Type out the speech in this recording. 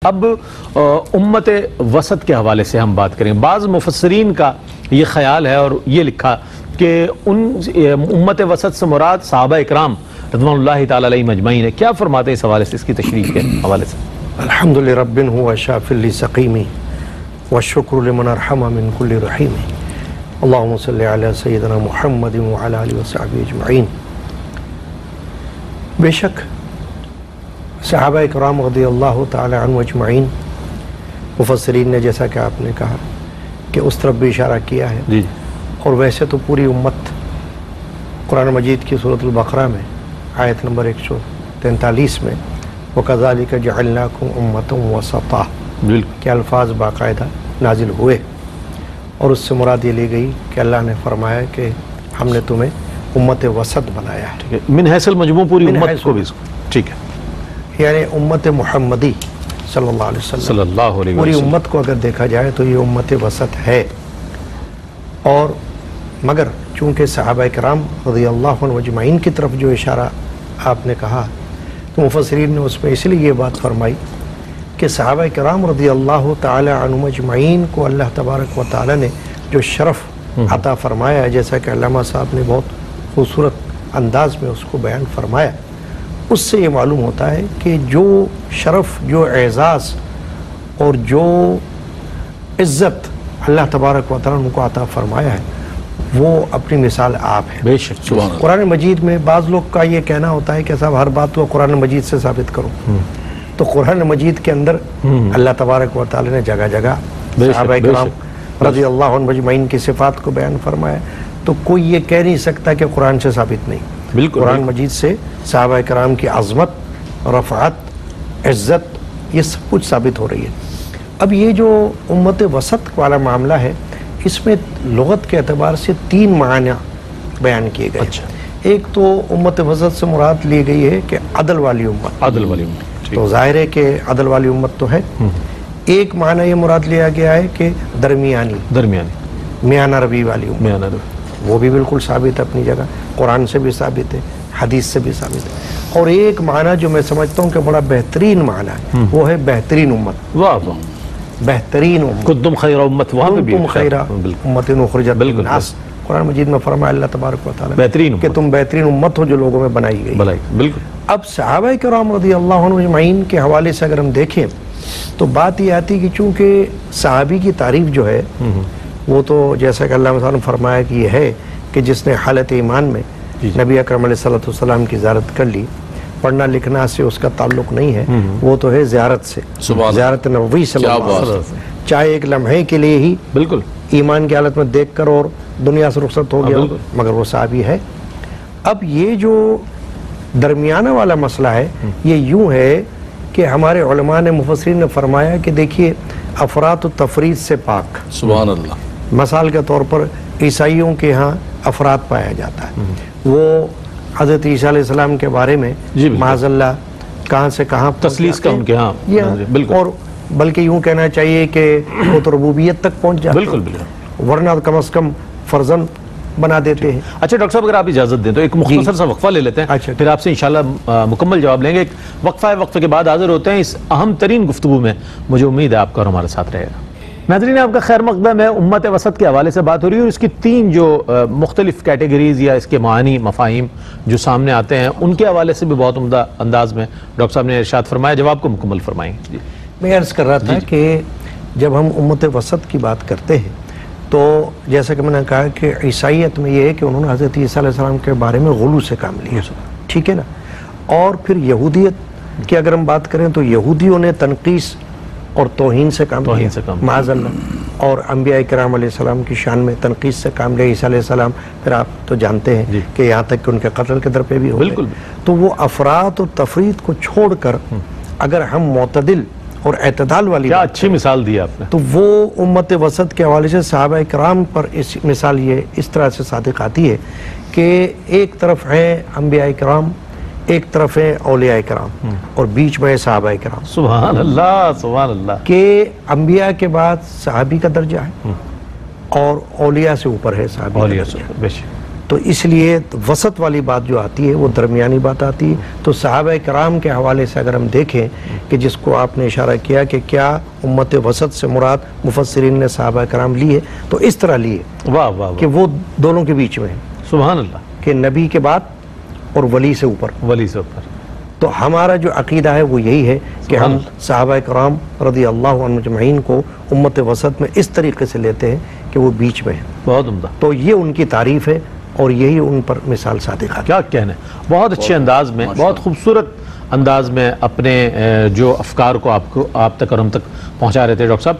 اب امت وسط کے حوالے سے ہم بات کریں. بعض مفسرین کا یہ خیال ہے اور یہ لکھا کہ امت وسط سے مراد صحابہ اکرام رضوان اللہ تعالی علیہم اجمعین ہے. کیا فرماتے ہیں اس حوالے سے, اس کی تشریح کے حوالے سے؟ الحمد لرب هو شاف لسقیمی والشکر لمن ارحم من کل رحیم. اللہم صلی علی سیدنا محمد وعلی آلہ وصحبہ اجمعین. بے شک صحابہ اکرام رضی اللہ تعالی عنہ اجمعین، مفسرین نے جیسا کہ آپ نے کہا کہ اس طرف بھی اشارہ کیا ہے جی. اور ویسے تو پوری امت قرآن مجید کی سورۃ البقرہ میں آیت نمبر 143 میں وَكَذَلِكَ جَعَلْنَاكُمْ أُمَّةً وَسَطًا کے الفاظ باقاعدہ نازل ہوئے، اور اس سے مراد یہ لی گئی کہ اللہ نے فرمایا کہ ہم نے تمہیں امت وسط بنایا ہے. من حیث المجموع پوری امت کو بھی اس کو ٹھیک ہے، یعنی امت محمدی صلی اللہ علیہ وسلم صلی اللہ علیہ پوری وسلم. امت کو اگر دیکھا جائے تو یہ امت وسط ہے. اور مگر چونکہ صحابہ کرام رضی اللہ عنہ اجمعین کی طرف جو اشارہ آپ نے کہا تو مفسرین نے اس میں اس لیے یہ بات فرمائی کہ صحابہ کرام رضی اللہ تعالی عنہ اجمعین کو اللہ تبارک و تعالی نے جو شرف عطا فرمایا ہے، جیسا کہ علامہ صاحب نے بہت خوبصورت انداز میں اس کو بیان فرمایا، اس سے یہ معلوم ہوتا ہے کہ جو شرف، جو اعزاز اور جو عزت اللہ تبارک و تعالی نے ان کو عطا فرمایا ہے وہ اپنی مثال آپ ہے. بے شک قرآن مجید میں بعض لوگ کا یہ کہنا ہوتا ہے کہ صاحب ہر بات کو قرآن مجید سے ثابت کرو، تو قرآن مجید کے اندر اللہ تبارک و تعالی نے جگہ جگہ صحابہ کرام رضی اللہ عنہ اجمعین کی صفات کو بیان فرمایا، تو کوئی یہ کہہ نہیں سکتا کہ قرآن سے ثابت نہیں. بالکل قرآن مجید سے صحابہ کرام کی عظمت، رفعت، عزت یہ سب کچھ ثابت ہو رہی ہے. اب یہ جو امت وسط والا معاملہ ہے اس میں لغت کے اعتبار سے 3 معنی بیان کیے گئے. ایک تو امت وسط سے مراد لی گئی ہے کہ عدل والی امت، عدل والی امت، تو ظاہر ہے کہ عدل والی امت تو ہے. ایک معنی یہ مراد لیا گیا ہے کہ درمیانی میانہ روی والی امت، وہ بھی بالکل ثابت ہے اپنی جگہ، قرآن سے بھی ثابت ہے، حدیث سے بھی ثابت ہے. اور ایک معنی جو میں سمجھتا ہوں کہ بڑا بہترین معنی ہے وہ ہے بہترین امت. واہ واہ، بہترین امت، کنتم خیر امت، وہاں پہ بھی کنتم خیر امت اخرجت للناس. قرآن مجید میں فرمایا اللہ تبارک و تعالی بہترین کہ تم بہترین امت ہو جو لوگوں میں بنائی گئی. بالکل. اب صحابہ کرام رضی اللہ عنہ اجمعین کے حوالے سے اگر ہم دیکھیں تو بات یہ آتی کہ چونکہ صحابی کی تعریف جو ہے وہ تو جیسا کہ اللہ تعالیٰ نے فرمایا کہ یہ ہے کہ جس نے حالت ایمان میں نبی اکرم علیہ السلام کی زیارت کر لی، پڑھنا لکھنا سے اس کا تعلق نہیں ہے، وہ تو ہے زیارت سے، زیارت نبوی صلی اللہ علیہ وسلم، چاہے ایک لمحے کے لیے ہی بالکل ایمان کی حالت میں دیکھ کر اور دنیا سے رخصت ہو گیا، مگر وہ صحابی ہے. اب یہ جو درمیانہ والا مسئلہ ہے یہ یوں ہے کہ ہمارے علماء نے مفسرین نے فرمایا کہ دیکھیے افراط و تفریط سے پاک. سبحان اللہ. مثال کے طور پر عیسائیوں کے ہاں افراد پایا جاتا ہے، وہ حضرت عیسیٰ علیہ السلام کے بارے میں معاذ اللہ کہاں سے کہاں تسلیس کا ان کے ہاں بالکل، اور بلکہ یوں کہنا چاہیے کہ وہ تو ربوبیت تک پہنچ جاتے ہیں، بالکل، ورنہ کم از کم فرزن بنا دیتے ہیں. اچھا ڈاکٹر صاحب اگر آپ اجازت دیں تو ایک مختصر سا وقفہ لے لیتے ہیں، پھر آپ سے انشاءاللہ مکمل جواب لیں گے. ایک وقفہ ہے، وقفے کے بعد حاضر ہوتے ہیں اس اہم ترین گفتگو میں. مجھے امید ہے آپ کا اور ہمارے ساتھ رہے گا. ناظرین آپ کا خیر مقدم ہے. امت وسط کے حوالے سے بات ہو رہی ہے اور اس کی 3 جو مختلف کیٹیگریز یا اس کے معانی مفاہیم جو سامنے آتے ہیں ان کے حوالے سے بھی بہت عمدہ انداز میں ڈاکٹر صاحب نے ارشاد فرمایا. جواب کو مکمل فرمائیں. میں عرض کر رہا تھا کہ جب ہم امت وسط کی بات کرتے ہیں تو جیسا کہ میں نے کہا کہ عیسائیت میں یہ ہے کہ انہوں نے حضرت عیسیٰ علیہ السلام کے بارے میں غلو سے کام لیا، ٹھیک ہے نا. اور پھر یہودیت کی اگر ہم بات کریں تو یہودیوں نے تنقیص اور توہین سے کام لیا معاذ اللہ، اور انبیاء کرام علیہ السلام کی شان میں تنقیص سے کام لیا. عیسیٰ علیہ السلام پھر آپ تو جانتے ہیں کہ یہاں تک کہ ان کے قتل کے در پہ بھی ہو گئے. تو وہ افراط و تفریط کو چھوڑ کر اگر ہم معتدل اور اعتدال والی کیا اچھی مثال دی آپ نے، تو وہ امت وسط کے حوالے سے صحابہ کرام پر اس مثال یہ اس طرح سے صادق آتی ہے کہ ایک طرف ہے انبیاء کرام، ایک طرف ہے اولیاء کرام، اور بیچ میں ہے صحابہ کرام. سبحان اللہ سبحان اللہ. کہ انبیاء کے بعد صحابی کا درجہ ہے اور اولیاء سے اوپر ہے صحابی کا درجہ. تو اس لیے وسط والی بات جو آتی ہے وہ درمیانی بات آتی ہے. تو صحابہ کرام کے حوالے سے اگر ہم دیکھیں کہ جس کو آپ نے اشارہ کیا کہ کیا امت وسط سے مراد مفسرین نے صحابہ کرام لیے تو اس طرح لیے واہ واہ کہ وہ دونوں کے بیچ میں ہیں, سبحان اللہ, کہ نبی کے بعد اور ولی سے اوپر. ولی سے اوپر. تو ہمارا جو عقیدہ ہے وہ یہی ہے کہ ہم صحابہ کرام رضی اللہ عنہ مجمعین کو امت وسط میں اس طریقے سے لیتے ہیں کہ وہ بیچ میں ہیں. بہت عمدہ. تو یہ ان کی تعریف ہے اور یہی ان پر مثال صادقہ. کیا کہنے, بہت اچھے انداز میں, بہت خوبصورت انداز میں اپنے جو افکار کو آپ تک اور ہم تک پہنچا رہے تھے ڈاکٹر صاحب.